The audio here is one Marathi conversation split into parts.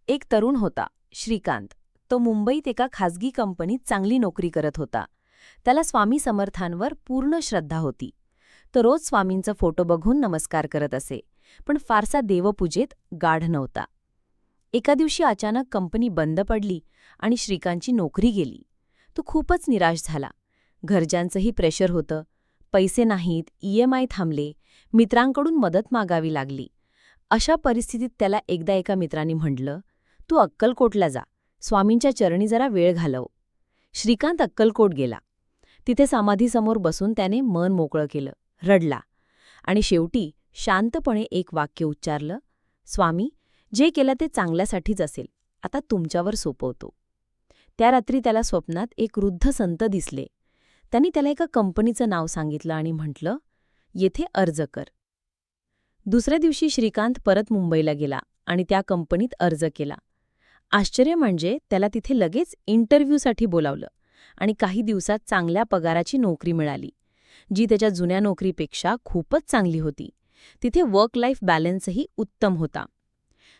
एक तरुण होता, श्रीकांत. तो मुंबईत एका खाजगी कंपनीत चांगली नोकरी करत होता. त्याला स्वामी समर्थांवर पूर्ण श्रद्धा होती. तो रोज स्वामींचा फोटो बघून नमस्कार करत असे, पण फारसा देवपूजेत गाढ नव्हता. एका दिवशी अचानक कंपनी बंद पडली आणि श्रीकांतची नोकरी गेली. तो खूपच निराश झाला. घरच्यांचंही प्रेशर होतं. पैसे नाहीत, EMI थांबले, मित्रांकडून मदत मागावी लागली. अशा परिस्थितीत त्याला एकदा एका मित्राने म्हटलं, "तू अक्कलकोटला जा, स्वामींच्या चरणी जरा वेळ घालव." श्रीकांत अक्कलकोट गेला. तिथे समाधीसमोर बसून त्याने मन मोकळं केलं, रडला आणि शेवटी शांतपणे एक वाक्य उच्चारलं, "स्वामी, जे केलं ते चांगल्यासाठीच असेल, आता तुमच्यावर सोपवतो." त्या रात्री त्याला स्वप्नात एक वृद्ध संत दिसले. त्यांनी त्याला एका कंपनीचं नाव सांगितलं आणि म्हटलं, "येथे अर्ज कर." दुसऱ्या दिवशी श्रीकांत परत मुंबईला गेला आणि त्या कंपनीत अर्ज केला. आश्चर्य म्हणजे त्याला तिथे लगेच इंटरव्ह्यूसाठी बोलावलं आणि काही दिवसात चांगल्या पगाराची नोकरी मिळाली, जी त्याच्या जुन्या नोकरीपेक्षा खूपच चांगली होती. तिथे वर्क लाईफ बॅलन्सही उत्तम होता.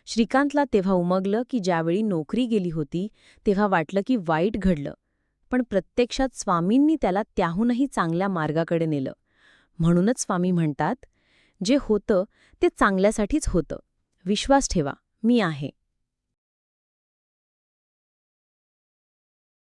श्रीकांतला तेव्हा उमगलं की ज्यावेळी नोकरी गेली होती तेव्हा वाटलं की वाईट घडलं, पण प्रत्यक्षात स्वामींनी त्याला त्याहूनही चांगल्या मार्गाकडे नेलं. म्हणूनच स्वामी म्हणतात, जे होतं ते चांगल्यासाठीच होतं. विश्वास ठेवा, मी आहे.